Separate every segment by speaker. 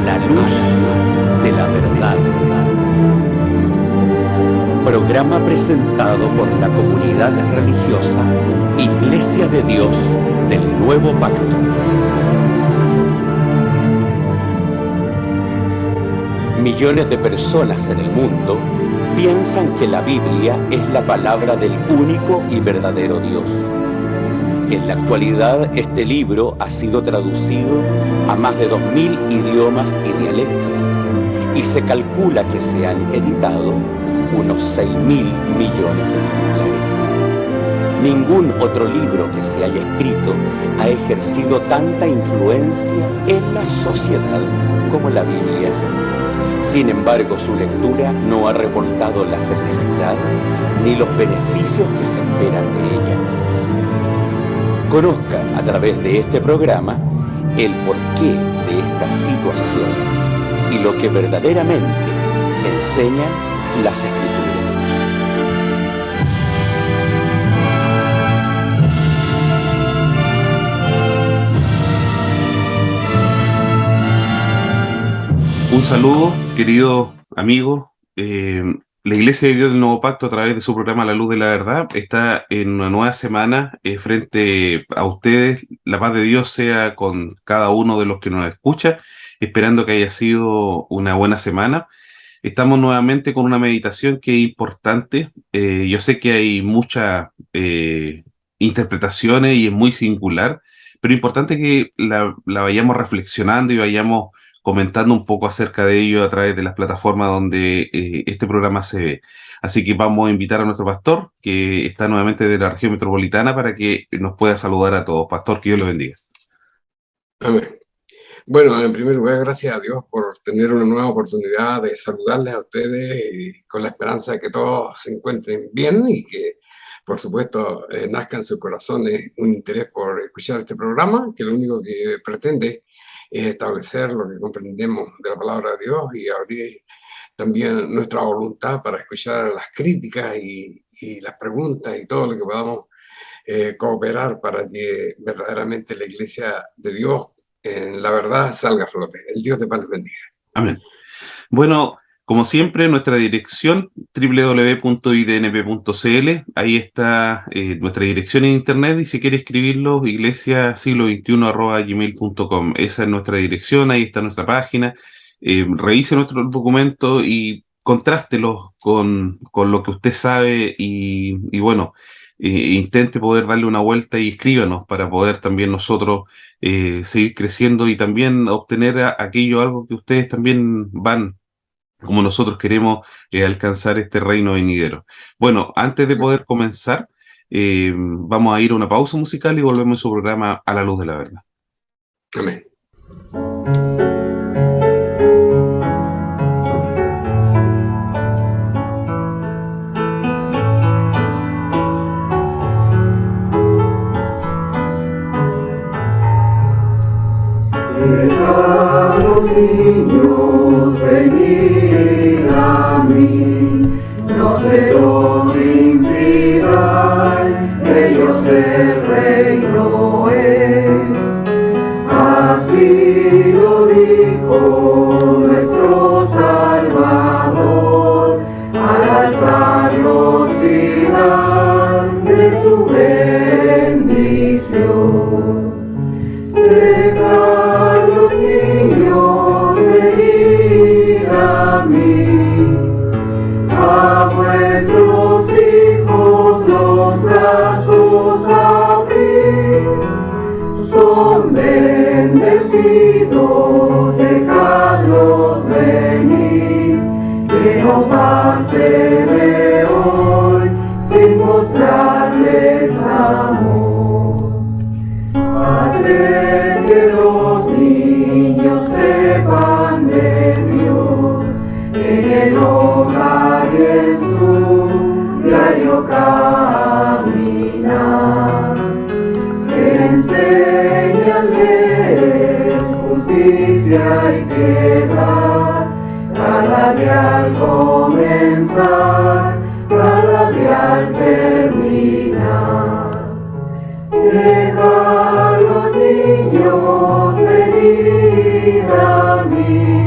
Speaker 1: la luz de la verdad. Programa presentado por la comunidad religiosa Iglesia de Dios del Nuevo Pacto. Millones de personas en el mundo piensan que la Biblia es la palabra del único y verdadero Dios. En la actualidad, este libro ha sido traducido a más de 2000 idiomas y dialectos, y se calcula que se han editado unos 6.000 millones de ejemplares. Ningún otro libro que se haya escrito ha ejercido tanta influencia en la sociedad como la Biblia. Sin embargo, su lectura no ha reportado la felicidad ni los beneficios que se esperan de ella. Conozca a través de este programa el porqué de esta situación y lo que verdaderamente enseñan las Escrituras.
Speaker 2: Un saludo, querido amigo. La Iglesia de Dios del Nuevo Pacto, a través de su programa La Luz de la Verdad, está en una nueva semana frente a ustedes. La paz de Dios sea con cada uno de los que nos escucha, esperando que haya sido una buena semana. Estamos nuevamente con una meditación que es importante. Yo sé que hay muchas interpretaciones y es muy singular, pero es importante que la vayamos reflexionando y vayamos comentando un poco acerca de ello a través de las plataformas donde este programa se ve. Así que vamos a invitar a nuestro pastor, que está nuevamente de la región metropolitana, para que nos pueda saludar a todos. Pastor, que Dios lo bendiga.
Speaker 3: Amén. Bueno, en primer lugar, gracias a Dios por tener una nueva oportunidad de saludarles a ustedes y con la esperanza de que todos se encuentren bien y que, por supuesto, nazca en sus corazones un interés por escuchar este programa, que lo único que pretende es establecer lo que comprendemos de la palabra de Dios y abrir también nuestra voluntad para escuchar las críticas y las preguntas y todo lo que podamos cooperar para que verdaderamente la Iglesia de Dios en la verdad salga a flote. El Dios de paz les bendiga.
Speaker 2: Amén. Bueno, como siempre, nuestra dirección www.idnp.cl, ahí está nuestra dirección en internet, y si quiere escribirlo, iglesiasiglo21@gmail.com. Esa es nuestra dirección, ahí está nuestra página. Revise nuestro documento y contrástelos con lo que usted sabe y bueno, intente poder darle una vuelta y escríbanos para poder también nosotros seguir creciendo y también obtener algo que ustedes también van, como nosotros queremos alcanzar este reino venidero. Bueno, antes de poder comenzar, vamos a ir a una pausa musical y volvemos a su programa A la Luz de la Verdad.
Speaker 3: Amén.
Speaker 4: Los niños venid a mí, no se los impidan, ellos el reino es. Así lo dijo nuestro Salvador, al alzarnos y dar de su bendición. Dejad los niños venir a mí, a vuestros hijos los brazos abrir. Son bendecidos, dejadlos venir, que no pase de hoy sin mostrarles amor. Hacer que los niños sepan de Dios en el hogar y en su diario caminar. Enséñales justicia y piedad, cada día al comenzar, cada día al terminar. Deja a los niños venir a mí,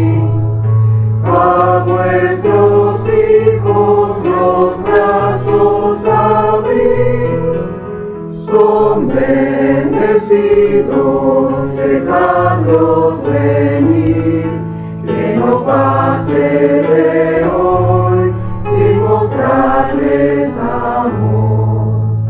Speaker 4: bendecidos, dejadlos venir, que no pase de hoy sin mostrarles amor.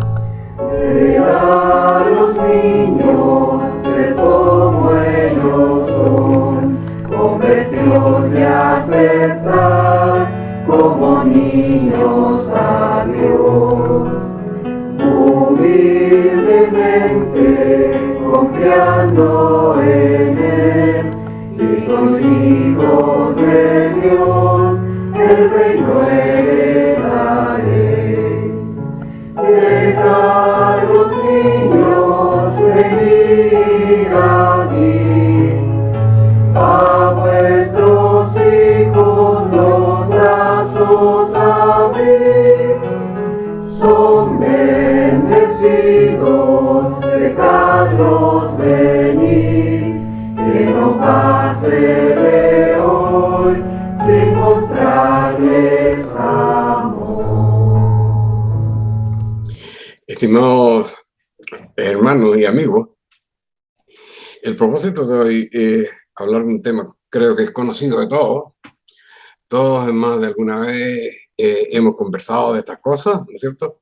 Speaker 4: De a los niños, de como ellos son, convertidos y aceptar como niños a Dios. Humildemente, confiando en Él, si sois hijos de Dios, el reino heredaréis. Dejad los niños venir a mí, a vuestros hijos los brazos abrid. Son bendecidos, dejadlos venir, que no pase de hoy sin mostrarles amor.
Speaker 3: Estimados hermanos y amigos, el propósito de hoy es hablar de un tema creo que es conocido de todos. Todos más de alguna vez hemos conversado de estas cosas, ¿no es cierto?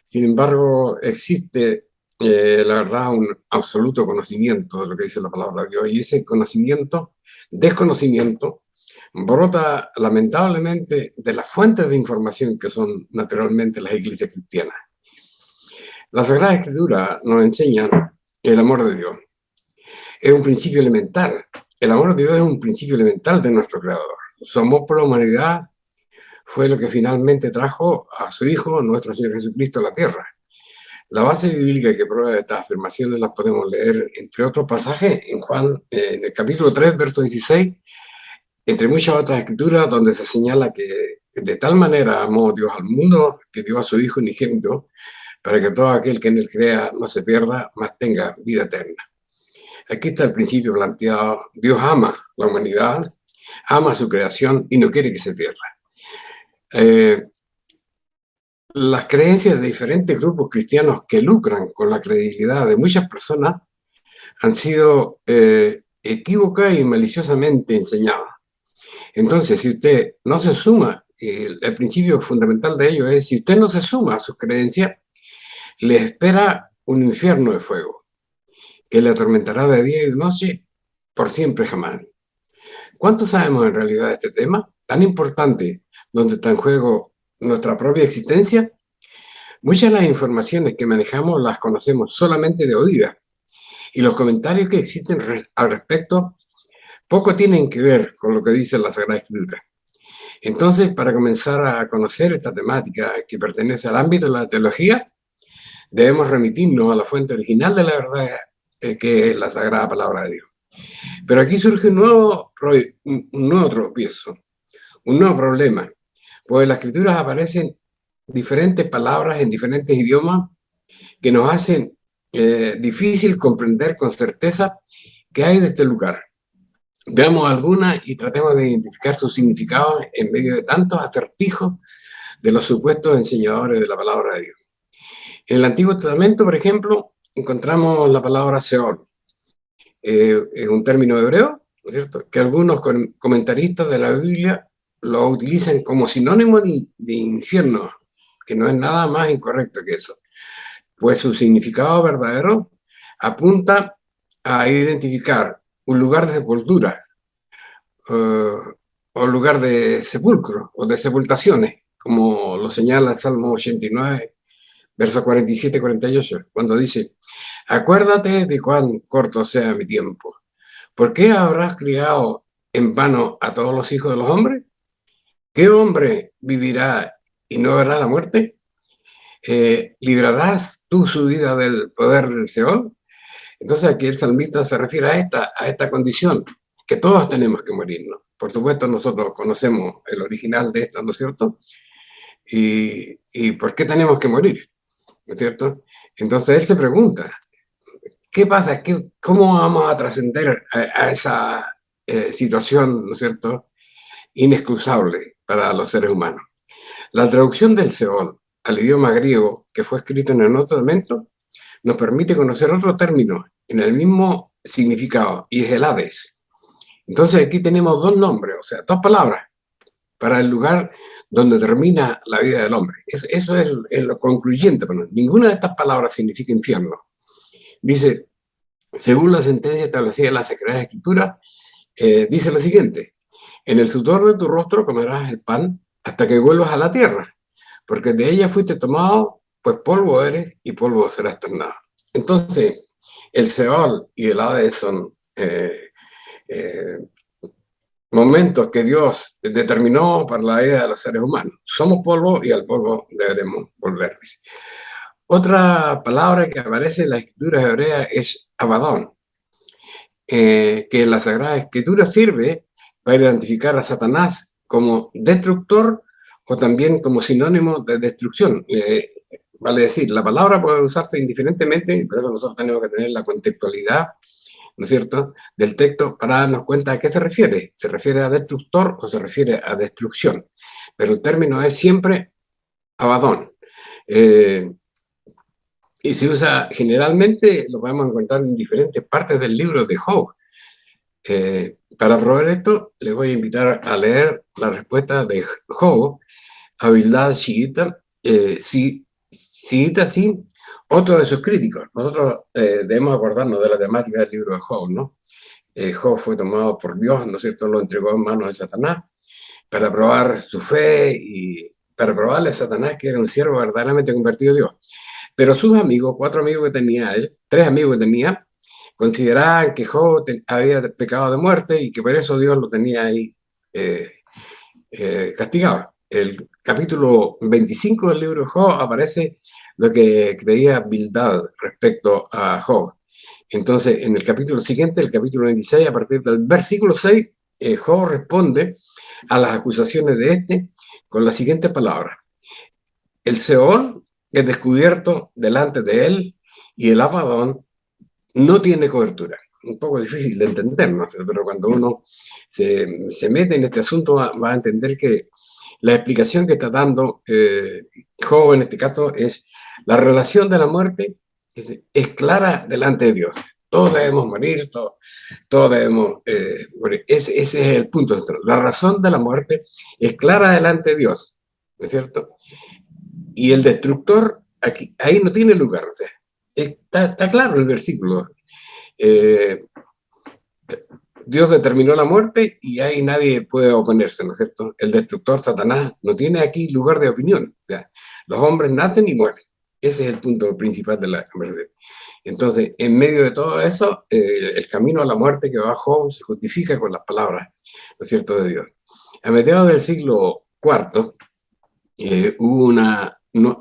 Speaker 3: Sin embargo, existe, la verdad, un absoluto conocimiento de lo que dice la palabra de Dios, y ese desconocimiento, brota lamentablemente de las fuentes de información que son naturalmente las iglesias cristianas. La Sagrada Escritura nos enseña el amor de Dios. Es un principio elemental. El amor de Dios es un principio elemental de nuestro Creador. Su amor por la humanidad fue lo que finalmente trajo a su Hijo, nuestro Señor Jesucristo, a la tierra. La base bíblica que prueba estas afirmaciones las podemos leer, entre otros pasajes, en Juan, en el capítulo 3, verso 16, entre muchas otras escrituras, donde se señala que de tal manera amó Dios al mundo, que dio a su Hijo unigénito, para que todo aquel que en él crea no se pierda, mas tenga vida eterna. Aquí está el principio planteado. Dios ama la humanidad, ama su creación y no quiere que se pierda. Las creencias de diferentes grupos cristianos que lucran con la credibilidad de muchas personas han sido equívocas y maliciosamente enseñadas. Entonces, si usted no se suma, el principio fundamental de ello es, si usted no se suma a sus creencias, le espera un infierno de fuego, que le atormentará de día y de noche por siempre jamás. ¿Cuánto sabemos en realidad de este tema tan importante, donde está en juego nuestra propia existencia? Muchas de las informaciones que manejamos las conocemos solamente de oídas, y los comentarios que existen al respecto poco tienen que ver con lo que dice la Sagrada Escritura. Entonces, para comenzar a conocer esta temática que pertenece al ámbito de la teología, debemos remitirnos a la fuente original de la verdad, que es la Sagrada Palabra de Dios. Pero aquí surge un nuevo tropiezo, un nuevo problema, pues en las Escrituras aparecen diferentes palabras en diferentes idiomas que nos hacen difícil comprender con certeza qué hay de este lugar. Veamos algunas y tratemos de identificar sus significados en medio de tantos acertijos de los supuestos enseñadores de la palabra de Dios. En el Antiguo Testamento, por ejemplo, encontramos la palabra Seol. Es un término hebreo, ¿no es cierto?, que algunos comentaristas de la Biblia lo utilizan como sinónimo de infierno, que no es nada más incorrecto que eso, pues su significado verdadero apunta a identificar un lugar de sepultura, o lugar de sepulcro, o de sepultaciones, como lo señala el Salmo 89, versos 47 y 48, cuando dice: acuérdate de cuán corto sea mi tiempo. ¿Por qué habrás criado en vano a todos los hijos de los hombres? ¿Qué hombre vivirá y no verá la muerte? ¿Librarás tú su vida del poder del Seol? Entonces aquí el salmista se refiere a esta condición, que todos tenemos que morirnos. Por supuesto, nosotros conocemos el original de esto, ¿no es cierto? ¿Y por qué tenemos que morir? ¿No es cierto? Entonces él se pregunta, ¿qué pasa? ¿Cómo vamos a trascender a esa situación, ¿no es cierto?, inexcusable para los seres humanos? La traducción del Seol al idioma griego, que fue escrito en el Nuevo Testamento, nos permite conocer otro término en el mismo significado, y es el Hades. Entonces aquí tenemos dos nombres, o sea, dos palabras para el lugar donde termina la vida del hombre. Eso es lo concluyente. Pero ninguna de estas palabras significa infierno. Dice, según la sentencia establecida en la Sagrada Escritura, dice lo siguiente: en el sudor de tu rostro comerás el pan hasta que vuelvas a la tierra, porque de ella fuiste tomado, pues polvo eres y polvo serás tornado. Entonces, el Seol y el Hades son momentos que Dios determinó para la vida de los seres humanos. Somos polvo y al polvo deberemos volver. Otra palabra que aparece en la escritura hebrea es Abadón, que en la Sagrada Escritura sirve para identificar a Satanás como destructor o también como sinónimo de destrucción. Vale decir, la palabra puede usarse indiferentemente, por eso nosotros tenemos que tener la contextualidad, ¿no es cierto?, del texto para darnos cuenta de qué se refiere. ¿Se refiere a destructor o se refiere a destrucción? Pero el término es siempre Abadón. Y se usa generalmente, lo podemos encontrar en diferentes partes del libro de Job. Para probar esto, les voy a invitar a leer la respuesta de Job a Bildad Shiita, otro de sus críticos. Nosotros debemos acordarnos de la temática del libro de Job, ¿no? Job fue tomado por Dios, ¿no es cierto?, lo entregó en manos de Satanás para probar su fe y para probarle a Satanás que era un siervo verdaderamente convertido a Dios. Pero sus amigos, 4 amigos que tenía él, 3 amigos que tenía, consideraban que Job había pecado de muerte y que por eso Dios lo tenía ahí castigado. El capítulo 25 del libro de Job aparece lo que creía Bildad respecto a Job. Entonces, en el capítulo siguiente, el capítulo 26, a partir del versículo 6, Job responde a las acusaciones de este con la siguiente palabra: el Seol es descubierto delante de él y el Abadón no tiene cobertura. Un poco difícil de entender, ¿no? Pero cuando uno se mete en este asunto va a entender que la explicación que está dando Job en este caso es la relación de la muerte es clara delante de Dios. Todos debemos morir, todos debemos morir. Ese es el punto central. La razón de la muerte es clara delante de Dios, ¿no es cierto? Y el destructor aquí, ahí no tiene lugar. O sea, está claro el versículo. Dios determinó la muerte y ahí nadie puede oponerse, ¿no es cierto? El destructor, Satanás, no tiene aquí lugar de opinión. O sea, los hombres nacen y mueren. Ese es el punto principal de la conversación. Entonces, en medio de todo eso, el camino a la muerte que va Job se justifica con las palabras, ¿no es cierto?, de Dios. A mediados del siglo IV,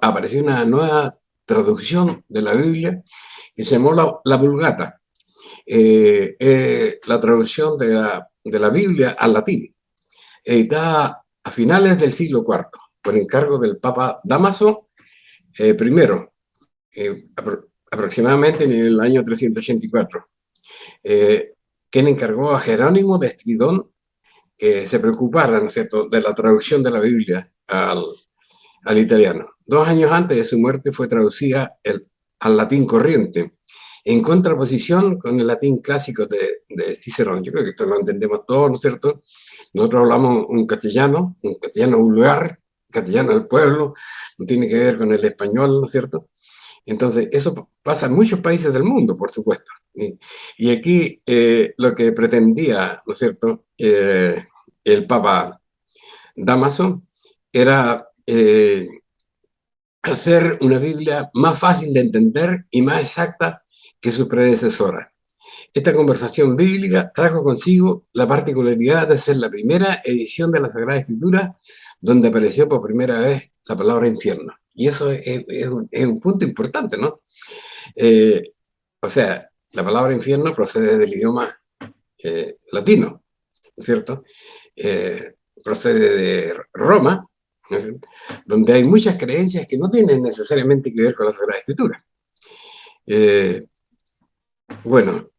Speaker 3: apareció una nueva traducción de la Biblia que se llamó la Vulgata. La traducción de la Biblia al latín, editada a finales del siglo IV, por encargo del Papa Dámaso I, aproximadamente en el año 384, quien encargó a Jerónimo de Estridón que se preocupara, ¿no es cierto?, de la traducción de la Biblia al italiano. 2 años antes de su muerte fue traducida al latín corriente, en contraposición con el latín clásico de Cicerón. Yo creo que esto lo entendemos todos, ¿no es cierto? Nosotros hablamos un castellano vulgar, castellano del pueblo, no tiene que ver con el español, ¿no es cierto? Entonces, eso pasa en muchos países del mundo, por supuesto. Y aquí lo que pretendía, ¿no es cierto?, el Papa Dámaso era hacer una Biblia más fácil de entender y más exacta que su predecesora. Esta conversación bíblica trajo consigo la particularidad de ser la primera edición de la Sagrada Escritura donde apareció por primera vez la palabra infierno. Y eso es un punto importante, ¿no? O sea, la palabra infierno procede del idioma latino, ¿no es cierto? Procede de Roma, ¿no es cierto?, donde hay muchas creencias que no tienen necesariamente que ver con la Sagrada Escritura. Bueno,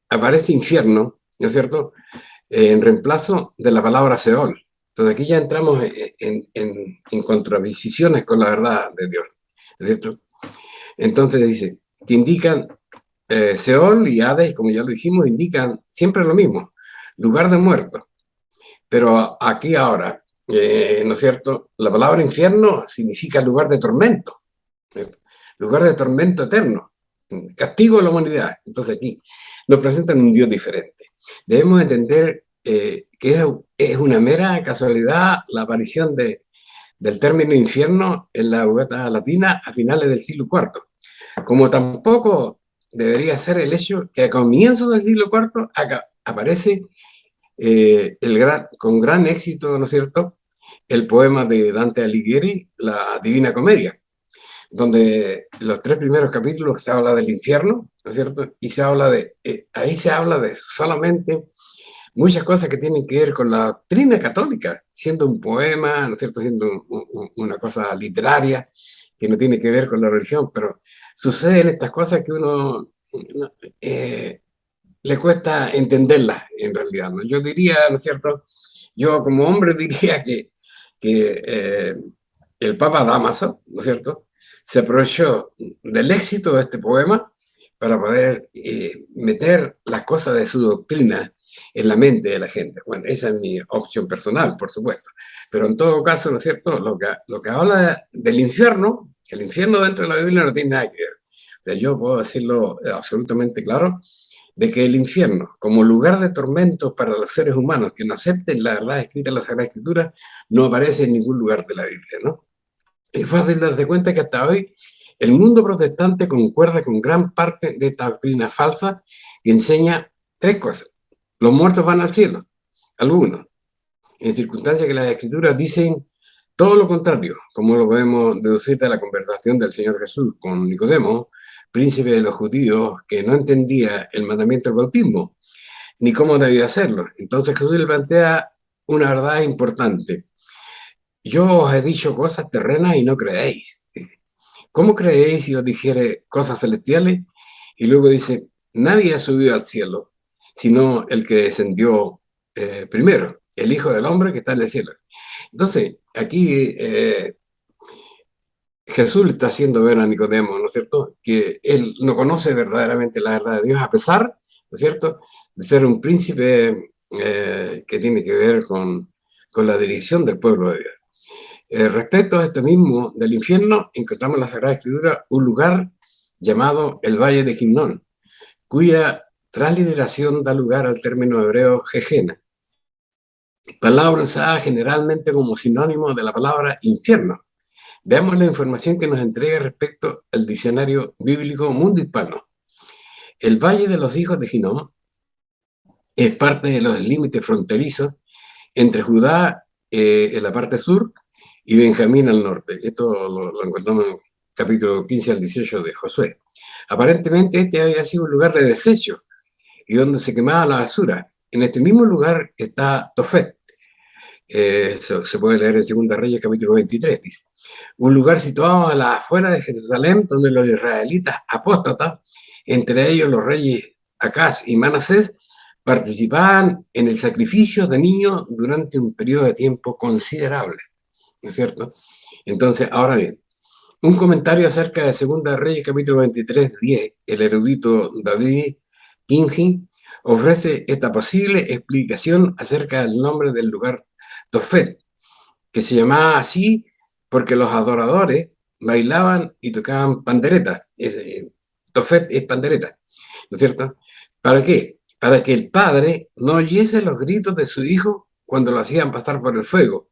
Speaker 3: aparece infierno, ¿no es cierto?, en reemplazo de la palabra Seol. Entonces aquí ya entramos en contraposiciones con la verdad de Dios, ¿no es cierto? Entonces dice, que indican Seol y Hades, como ya lo dijimos, indican siempre lo mismo, lugar de muertos. Pero aquí ahora, ¿no es cierto? La palabra infierno significa lugar de tormento, ¿cierto? Lugar de tormento eterno, castigo de la humanidad. Entonces aquí nos presentan un Dios diferente. Debemos entender que es una mera casualidad la aparición del término infierno en la Vulgata latina a finales del siglo IV, como tampoco debería ser el hecho que a comienzos del siglo IV aparece con gran éxito, ¿no es cierto?, el poema de Dante Alighieri, La Divina Comedia, donde los 3 primeros capítulos se habla del infierno, ¿no es cierto?, y ahí se habla de solamente muchas cosas que tienen que ver con la doctrina católica, siendo un poema, ¿no es cierto?, siendo una cosa literaria que no tiene que ver con la religión, pero suceden estas cosas que uno le cuesta entenderlas en realidad, ¿no? Yo diría, ¿no es cierto?, yo como hombre diría que el Papa Dámaso, ¿no es cierto?, se aprovechó del éxito de este poema para poder meter las cosas de su doctrina en la mente de la gente. Bueno, esa es mi opción personal, por supuesto. Pero en todo caso, ¿no es cierto?, lo que habla del infierno, el infierno dentro de la Biblia no tiene nada que ver. O sea, yo puedo decirlo absolutamente claro, de que el infierno, como lugar de tormentos para los seres humanos que no acepten la verdad escrita en la Sagrada Escritura, no aparece en ningún lugar de la Biblia, ¿no? Es fácil darse cuenta que hasta hoy el mundo protestante concuerda con gran parte de esta doctrina falsa que enseña 3 cosas. Los muertos van al cielo, algunos, en circunstancias que las escrituras dicen todo lo contrario, como lo podemos deducir de la conversación del Señor Jesús con Nicodemo, príncipe de los judíos, que no entendía el mandamiento del bautismo, ni cómo debía hacerlo. Entonces Jesús le plantea una verdad importante. Yo os he dicho cosas terrenas y no creéis. ¿Cómo creéis si os dijere cosas celestiales? Y luego dice, nadie ha subido al cielo, sino el que descendió primero, el Hijo del Hombre que está en el cielo. Entonces, aquí Jesús le está haciendo ver a Nicodemo, ¿no es cierto?, que él no conoce verdaderamente la verdad de Dios, a pesar, ¿no es cierto?, de ser un príncipe que tiene que ver con la dirección del pueblo de Dios. Respecto a esto mismo del infierno, encontramos en la Sagrada Escritura un lugar llamado el Valle de Gimnón, cuya transliteración da lugar al término hebreo Jejena, palabra usada generalmente como sinónimo de la palabra infierno. Veamos la información que nos entrega respecto al diccionario bíblico Mundo Hispano. El Valle de los Hijos de Hinnom es parte de los límites fronterizos entre Judá en la parte sur y Benjamín al norte. Esto lo encontramos en capítulo 15 al 18 de Josué. Aparentemente este había sido un lugar de desecho y donde se quemaba la basura. En este mismo lugar está Tofet. Eso se puede leer en Segunda Reyes capítulo 23, dice. Un lugar situado a las afueras de Jerusalén donde los israelitas apóstatas, entre ellos los reyes Acaz y Manasés, participaban en el sacrificio de niños durante un periodo de tiempo considerable, ¿no es cierto? Entonces, ahora bien, un comentario acerca de Segunda Reyes capítulo 23, 10, el erudito David Kimhi ofrece esta posible explicación acerca del nombre del lugar Tofet, que se llamaba así porque los adoradores bailaban y tocaban panderetas. Tofet es pandereta, ¿no es cierto? ¿Para qué? Para que el padre no oyese los gritos de su hijo cuando lo hacían pasar por el fuego,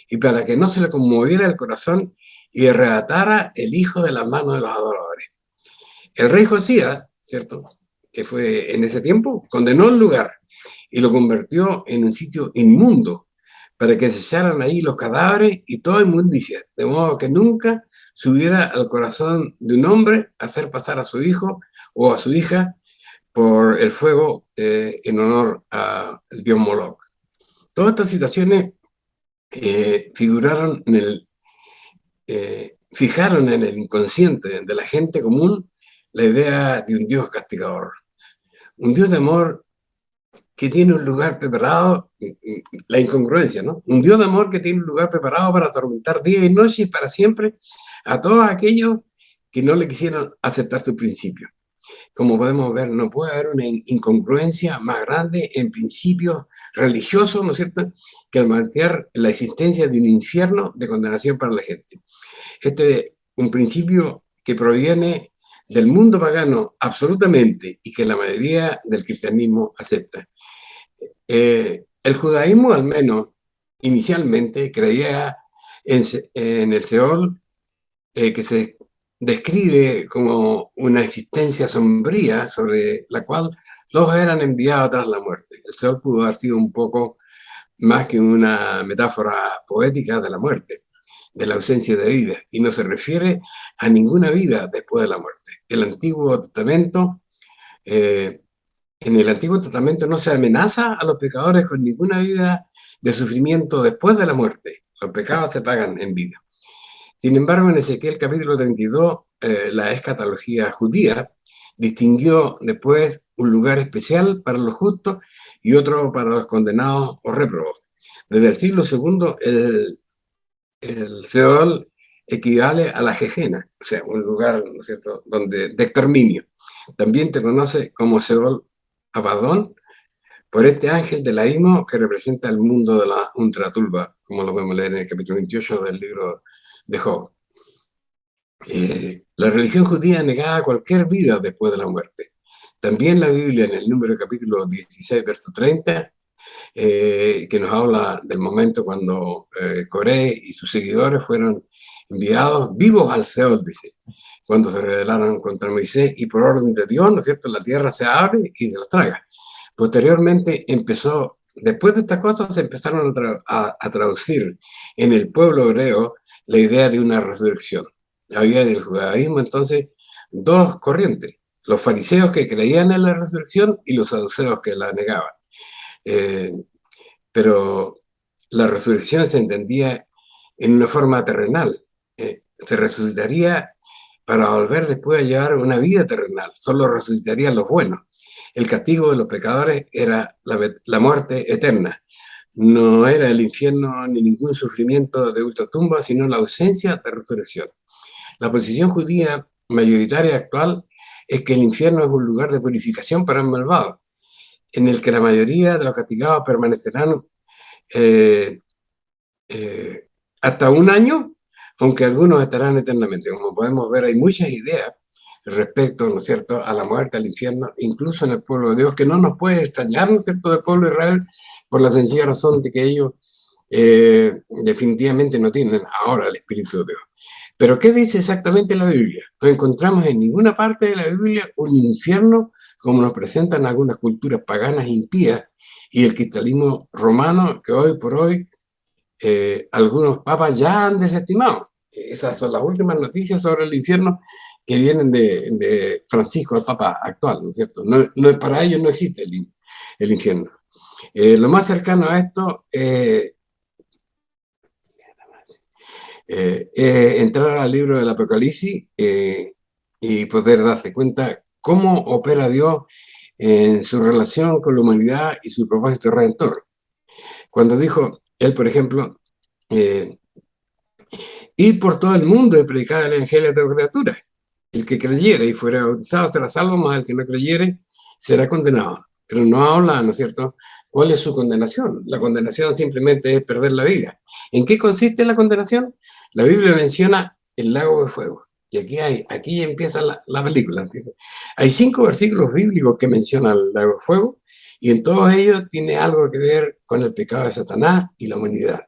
Speaker 3: y para que no se le conmoviera el corazón y arrebatara el hijo de las manos de los adoradores. El rey Josías, ¿cierto?, que fue en ese tiempo, condenó el lugar y lo convirtió en un sitio inmundo para que se echaran ahí los cadáveres y toda inmundicia, de modo que nunca subiera al corazón de un hombre hacer pasar a su hijo o a su hija por el fuego en honor al dios Moloch. Todas estas situaciones fijaron en el inconsciente de la gente común la idea de un Dios castigador, un Dios de amor que tiene un lugar preparado, la incongruencia, ¿no? Un Dios de amor que tiene un lugar preparado para atormentar día y noche y para siempre a todos aquellos que no le quisieron aceptar su principio. Como podemos ver, no puede haber una incongruencia más grande en principios religiosos, ¿no es cierto?, que al plantear la existencia de un infierno de condenación para la gente. Este es un principio que proviene del mundo pagano absolutamente y que la mayoría del cristianismo acepta. El judaísmo, al menos inicialmente, creía en el Seol, que se describe como una existencia sombría sobre la cual todos eran enviados tras la muerte. El Seol pudo haber sido un poco más que una metáfora poética de la muerte, de la ausencia de vida, y no se refiere a ninguna vida después de la muerte. El Antiguo Testamento, en el Antiguo Testamento no se amenaza a los pecadores con ninguna vida de sufrimiento después de la muerte. Los pecados se pagan en vida. Sin embargo, en Ezequiel capítulo 32, la escatología judía distinguió después un lugar especial para los justos y otro para los condenados o réprobos. Desde el siglo II, el Seol equivale a la Jejena, o sea, un lugar, ¿no es cierto?, de exterminio. También te conoce como Seol Abadón, por este ángel del abismo que representa el mundo de la ultratumba, como lo podemos leer en el capítulo 28 del libro de Job. La religión judía negaba cualquier vida después de la muerte. También la Biblia, en el número capítulo 16, verso 30, que nos habla del momento cuando Coré y sus seguidores fueron enviados vivos al Seol, dice, cuando se rebelaron contra Moisés y por orden de Dios, ¿no es cierto?, la tierra se abre y se los traga. Posteriormente después de estas cosas se empezaron a traducir en el pueblo hebreo la idea de una resurrección. Había en el judaísmo entonces dos corrientes, los fariseos que creían en la resurrección y los saduceos que la negaban. Pero la resurrección se entendía en una forma terrenal. Se resucitaría para volver después a llevar una vida terrenal. Solo resucitarían los buenos. El castigo de los pecadores era la muerte eterna. No era el infierno ni ningún sufrimiento de ultratumba, sino la ausencia de resurrección. La posición judía mayoritaria actual es que el infierno es un lugar de purificación para el malvado, en el que la mayoría de los castigados permanecerán hasta un año, aunque algunos estarán eternamente. Como podemos ver, hay muchas ideas respecto, ¿no es cierto?, a la muerte, al infierno, incluso en el pueblo de Dios, que no nos puede extrañar, ¿no es cierto?, del pueblo de Israel, por la sencilla razón de que ellos definitivamente no tienen ahora el Espíritu de Dios. Pero ¿qué dice exactamente la Biblia? No encontramos en ninguna parte de la Biblia un infierno como nos presentan algunas culturas paganas impías y el cristianismo romano que hoy por hoy algunos papas ya han desestimado. Esas son las últimas noticias sobre el infierno que vienen de Francisco, el papa actual, ¿no es cierto? No, para ellos no existe el infierno. Lo más cercano a esto entrar al libro del Apocalipsis y poder darse cuenta cómo opera Dios en su relación con la humanidad y su propósito redentor. Cuando dijo él, por ejemplo, ir por todo el mundo y predicar el evangelio a toda criatura. El que creyere y fuera bautizado será salvo, mas el que no creyere será condenado. Pero no habla, ¿no es cierto?, cuál es su condenación. La condenación simplemente es perder la vida. ¿En qué consiste la condenación? La Biblia menciona el lago de fuego. Y aquí empieza la película. ¿Entiendes? Hay 5 versículos bíblicos que mencionan el lago de fuego, y en todos ellos tiene algo que ver con el pecado de Satanás y la humanidad.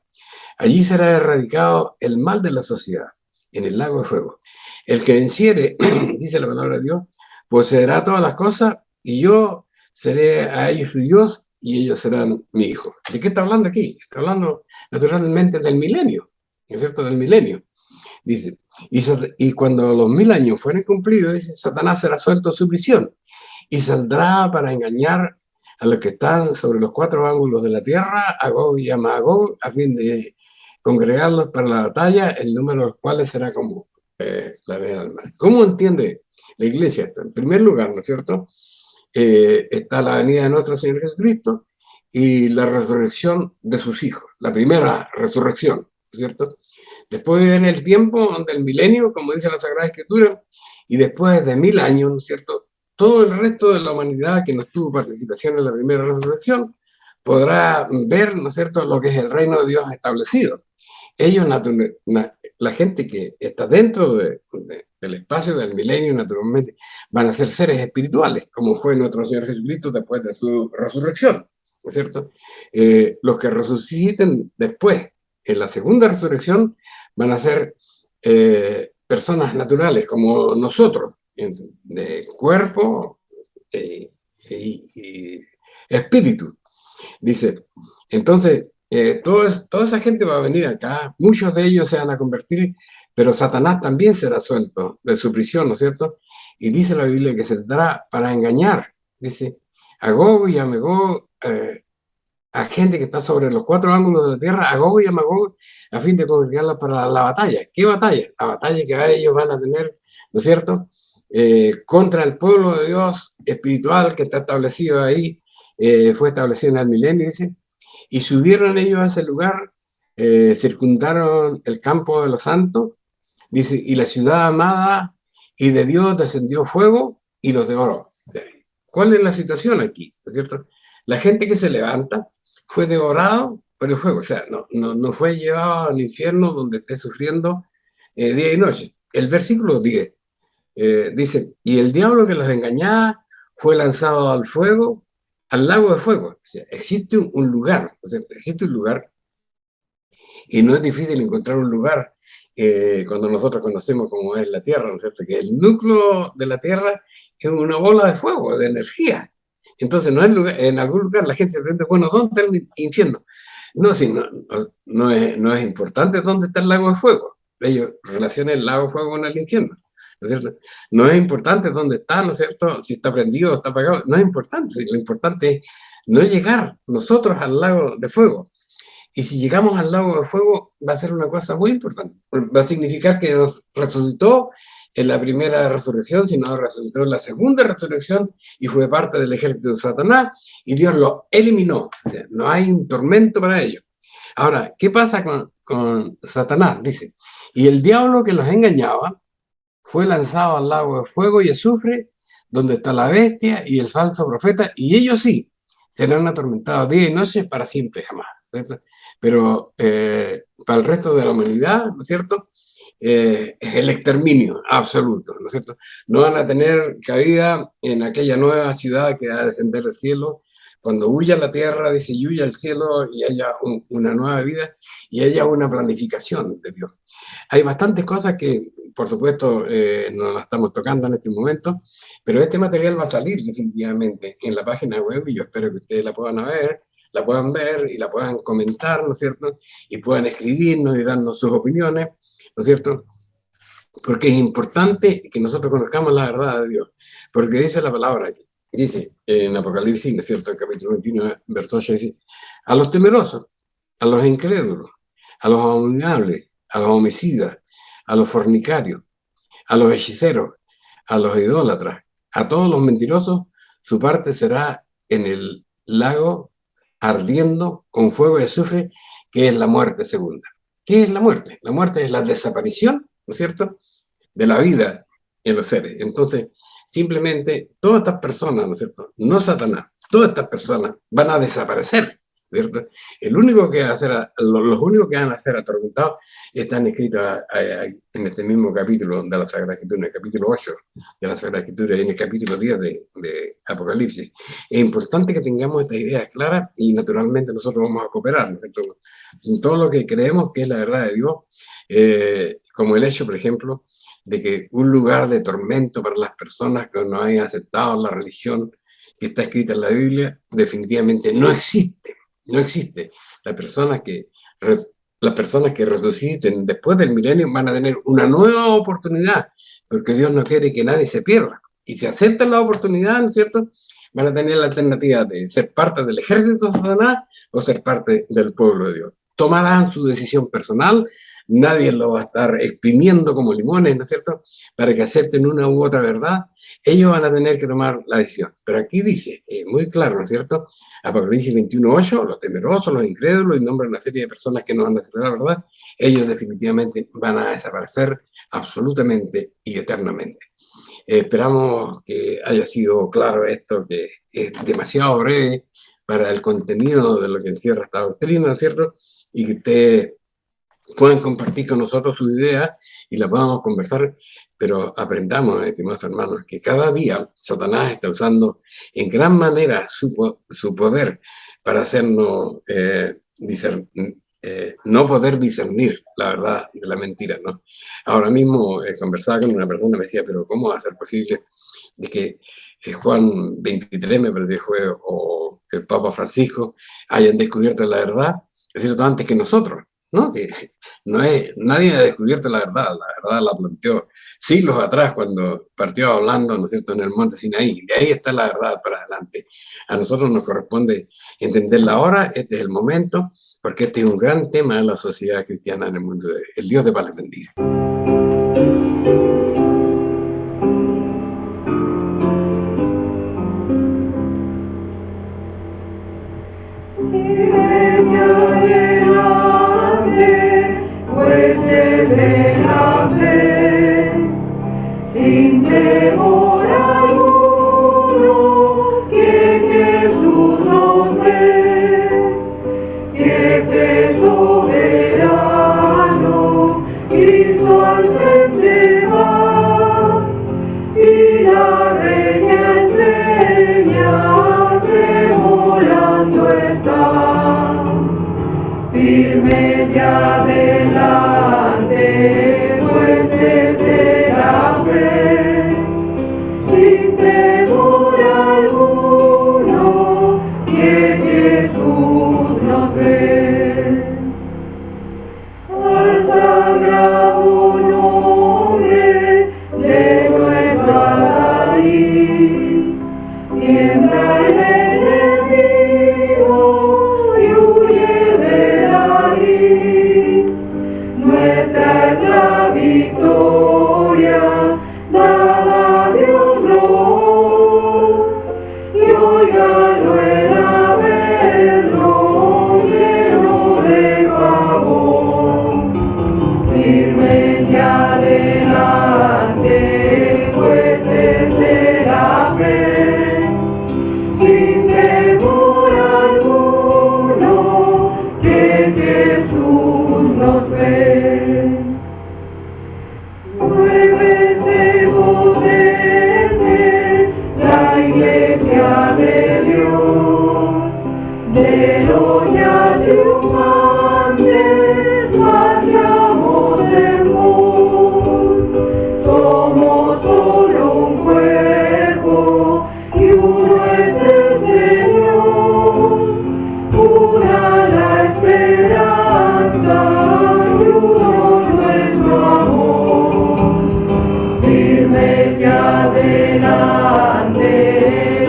Speaker 3: Allí será erradicado el mal de la sociedad, en el lago de fuego. El que venciere, dice la palabra de Dios, poseerá todas las cosas, y yo seré a ellos su Dios, y ellos serán mi hijo. ¿De qué está hablando aquí? Está hablando naturalmente del milenio, ¿no es cierto? Del milenio. Dice, y cuando los 1000 años fueren cumplidos, dice, Satanás será suelto de su prisión, y saldrá para engañar a los que están sobre los 4 ángulos de la tierra, a Gog y a Magog, a fin de congregarlos para la batalla, el número de los cuales será como la arena del mar. ¿Cómo entiende la iglesia esto? En primer lugar, ¿no es cierto?, está la venida de nuestro Señor Jesucristo y la resurrección de sus hijos, la primera resurrección, ¿no es cierto? Después viene el tiempo del milenio, como dice la Sagrada Escritura, y después de 1000 años, ¿no es cierto? Todo el resto de la humanidad que no tuvo participación en la primera resurrección podrá ver, ¿no es cierto?, lo que es el reino de Dios establecido. Ellos, la gente que está dentro del espacio del milenio, naturalmente, van a ser seres espirituales, como fue nuestro Señor Jesucristo después de su resurrección, ¿no es cierto? Los que resuciten después, en la segunda resurrección, van a ser personas naturales, como nosotros, de cuerpo y espíritu. Dice, entonces, toda esa gente va a venir acá, muchos de ellos se van a convertir, pero Satanás también será suelto de su prisión, ¿no es cierto? Y dice la Biblia que se dará para engañar, dice, a Gog y a Magog, a gente que está sobre los 4 ángulos de la tierra, a Gog y a Magog, a fin de congregarla para la batalla. ¿Qué batalla? La batalla que ellos van a tener, ¿no es cierto?, contra el pueblo de Dios espiritual que está establecido ahí, fue establecido en el milenio, dice, y subieron ellos a ese lugar, circundaron el campo de los santos, dice, y la ciudad amada, y de Dios descendió fuego y los devoró. ¿Cuál es la situación aquí? ¿No es cierto? La gente que se levanta fue devorado por el fuego, o sea, no fue llevado al infierno donde esté sufriendo día y noche. El versículo 10 dice, y el diablo que los engañaba fue lanzado al fuego, al lago de fuego. O sea, existe un lugar, o sea, existe un lugar, y no es difícil encontrar un lugar cuando nosotros conocemos cómo es la Tierra, ¿no es cierto? Que el núcleo de la Tierra es una bola de fuego, de energía. Entonces, no es lugar, en algún lugar la gente se pregunta, bueno, ¿dónde está el infierno? No, si no es importante dónde está el lago de fuego. Ellos relacionan el lago de fuego con el infierno, ¿no es cierto? No es importante dónde está, ¿no es cierto? Si está prendido o está apagado, no es importante. Lo importante es no llegar nosotros al lago de fuego. Y si llegamos al lago de fuego, va a ser una cosa muy importante. Va a significar que nos resucitó en la primera resurrección, sino resucitó en la segunda resurrección y fue parte del ejército de Satanás y Dios lo eliminó. O sea, no hay un tormento para ellos. Ahora, ¿qué pasa con Satanás? Dice, y el diablo que los engañaba fue lanzado al lago de fuego y azufre, donde está la bestia y el falso profeta, y ellos sí serán atormentados día y noche para siempre, jamás. ¿Cierto? Pero para el resto de la humanidad, ¿no es cierto?, es el exterminio absoluto, ¿no es cierto? No van a tener cabida en aquella nueva ciudad que va a descender del cielo, cuando huya la tierra, dice, y huya el cielo y haya una nueva vida y haya una planificación de Dios. Hay bastantes cosas que, por supuesto, no las estamos tocando en este momento, pero este material va a salir definitivamente en la página web y yo espero que ustedes la puedan ver y la puedan comentar, ¿no es cierto? Y puedan escribirnos y darnos sus opiniones, ¿no es cierto? Porque es importante que nosotros conozcamos la verdad de Dios, porque dice la palabra aquí, dice en Apocalipsis, ¿no es cierto?, el capítulo 21, verso 8, dice, a los temerosos, a los incrédulos, a los abominables, a los homicidas, a los fornicarios, a los hechiceros, a los idólatras, a todos los mentirosos, su parte será en el lago ardiendo con fuego y azufre, que es la muerte segunda. ¿Qué es la muerte? La muerte es la desaparición, ¿no es cierto?, de la vida en los seres. Entonces, simplemente todas estas personas, ¿no es cierto?, no Satanás, todas estas personas van a desaparecer, ¿cierto? El único que va a ser, los únicos que van a ser atormentados están escritos en este mismo capítulo de la Sagrada Escritura, en el capítulo 8 de la Sagrada Escritura y en el capítulo 10 de Apocalipsis. Es importante que tengamos estas ideas claras y naturalmente nosotros vamos a cooperar, ¿no es cierto?, en todo lo que creemos que es la verdad de Dios, como el hecho, por ejemplo, de que un lugar de tormento para las personas que no hayan aceptado la religión que está escrita en la Biblia, definitivamente no existe. No existe. Las personas que resuciten después del milenio van a tener una nueva oportunidad, porque Dios no quiere que nadie se pierda. Y si aceptan la oportunidad, ¿no es cierto?, van a tener la alternativa de ser parte del ejército de Satanás o ser parte del pueblo de Dios. Tomarán su decisión personal nadie lo va a estar exprimiendo como limones, ¿no es cierto?, para que acepten una u otra verdad. Ellos van a tener que tomar la decisión. Pero aquí dice, muy claro, ¿no es cierto?, Apocalipsis 21:8, los temerosos, los incrédulos, y nombra una serie de personas que no van a hacer la verdad, ellos definitivamente van a desaparecer absolutamente y eternamente. Esperamos que haya sido claro esto, que es demasiado breve para el contenido de lo que encierra esta doctrina, ¿no es cierto?, y que ustedes puedan compartir con nosotros sus ideas y la podamos conversar, pero aprendamos, estimados hermanos, que cada día Satanás está usando en gran manera su poder para hacernos no poder discernir la verdad de la mentira, ¿no? Ahora mismo conversaba con una persona, me decía, pero ¿cómo va a ser posible de que Juan 23, me parece que fue, o el Papa Francisco, hayan descubierto la verdad, es cierto, antes que nosotros? ¿No? Sí, nadie ha descubierto la verdad la planteó siglos atrás cuando partió hablando, ¿no es cierto?, en el monte Sinaí. De ahí está la verdad para adelante. A nosotros nos corresponde entenderla ahora, este es el momento, porque este es un gran tema de la sociedad cristiana en el mundo. El Dios de paz les bendiga.
Speaker 4: Sin temor alguno, que Jesús nos ve, que es soberano, Cristo al frente va, y la reina enseña, tremolando está, firme ya adelante, fuerte será fe, sin temor alguno, que Jesús nos ve. Al sagrado nombre de nuestro Adalid, tiembla el enemigo y huye de ahí. Nuestra es la victoria, dada a Dios no, y óigalo el haberlo lleno de favor. Firme ya adelante, fuerte será fe, sin temor alguno, que Jesús nos ve. Muévese potente la iglesia de Dios, de los ya triunfantes marchamos en voz. Somos solo un cuerpo y uno es el Señor, una la esperanza y uno nuestro amor. Firme ya adelante,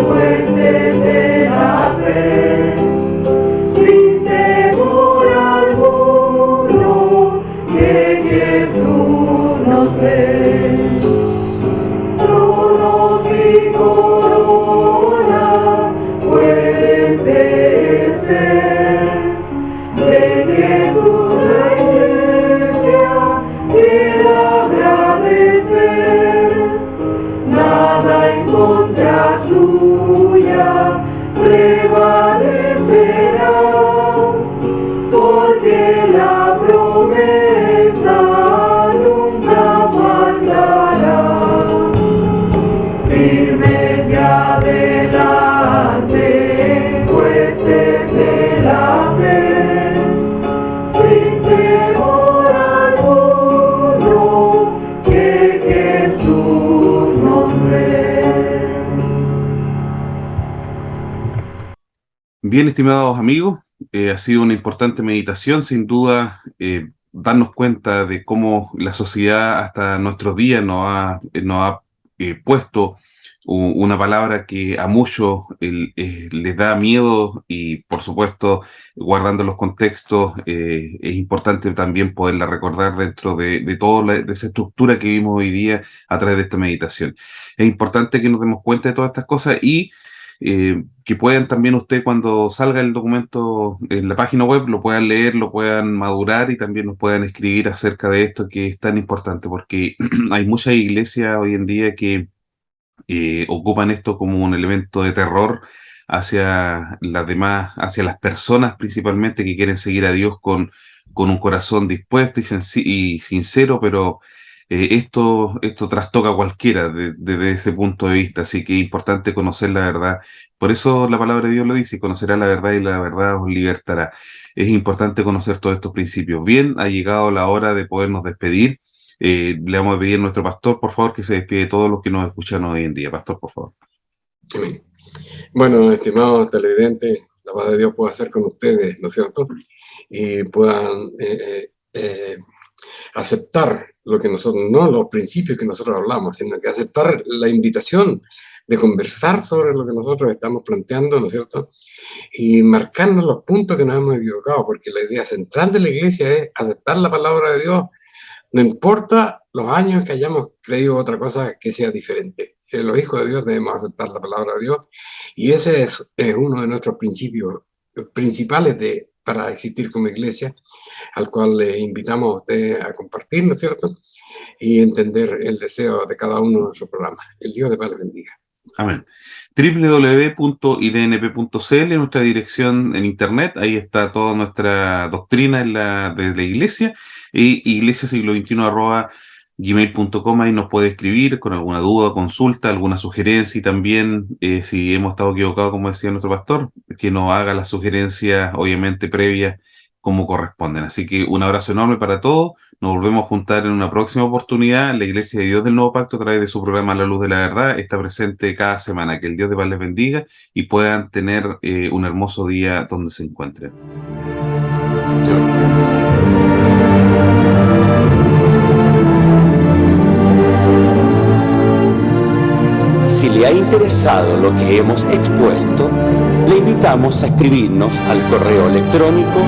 Speaker 4: fuerte será fe, sin temor alguno, que Jesús nos ve. Tronos y corona pueden perecer, de Jesús la iglesia quiere agradecer. Nada en contra suya prevalecerá, porque la promesa nunca faltará. Firme ya adelante, fuerte será fe, sin temor alguno, que Jesús nos ve.
Speaker 2: Bien, estimados amigos, ha sido una importante meditación, sin duda, darnos cuenta de cómo la sociedad hasta nuestros días nos ha puesto una palabra que a muchos les da miedo y, por supuesto, guardando los contextos, es importante también poderla recordar dentro de toda de esa estructura que vimos hoy día a través de esta meditación. Es importante que nos demos cuenta de todas estas cosas y que puedan también usted, cuando salga el documento en la página web, lo puedan leer, lo puedan madurar y también nos puedan escribir acerca de esto que es tan importante, porque hay muchas iglesias hoy en día que ocupan esto como un elemento de terror hacia las demás, hacia las personas principalmente que quieren seguir a Dios con un corazón dispuesto y sincero, pero esto trastoca a cualquiera desde ese punto de vista, así que es importante conocer la verdad. Por eso la palabra de Dios lo dice: conocerá la verdad y la verdad os libertará. Es importante conocer todos estos principios. Bien, ha llegado la hora de podernos despedir. Le vamos a pedir a nuestro pastor, por favor, que se despide de todos los que nos escuchan hoy en día. Pastor, por favor.
Speaker 3: Amén. Bueno, estimados televidentes, la paz de Dios pueda ser con ustedes, ¿no es cierto? Y puedan aceptar lo que nosotros, no los principios que nosotros hablamos, sino que aceptar la invitación de conversar sobre lo que nosotros estamos planteando, ¿no es cierto? Y marcarnos los puntos que nos hemos equivocado, porque la idea central de la iglesia es aceptar la palabra de Dios, no importa los años que hayamos creído otra cosa que sea diferente. Los hijos de Dios debemos aceptar la palabra de Dios, y ese es uno de nuestros principios principales para existir como iglesia, al cual le invitamos a ustedes a compartir, ¿no es cierto? Y entender el deseo de cada uno de nuestros programas. El Dios de paz les bendiga.
Speaker 2: Amén. www.idnp.cl, nuestra dirección en internet. Ahí está toda nuestra doctrina de la iglesia. Y iglesiasiglo21@gmail.com. Ahí nos puede escribir con alguna duda, consulta, alguna sugerencia, y también si hemos estado equivocados, como decía nuestro pastor, que nos haga las sugerencias, obviamente previas, como corresponden. Así que un abrazo enorme para todos. Nos volvemos a juntar en una próxima oportunidad. La Iglesia de Dios del Nuevo Pacto, a través de su programa La Luz de la Verdad, está presente cada semana. Que el Dios de paz les bendiga y puedan tener un hermoso día donde se encuentren.
Speaker 1: Si le ha interesado lo que hemos expuesto, le invitamos a escribirnos al correo electrónico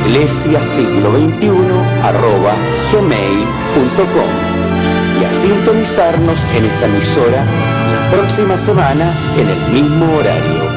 Speaker 1: iglesiasiglo21@gmail.com y a sintonizarnos en esta emisora la próxima semana en el mismo horario.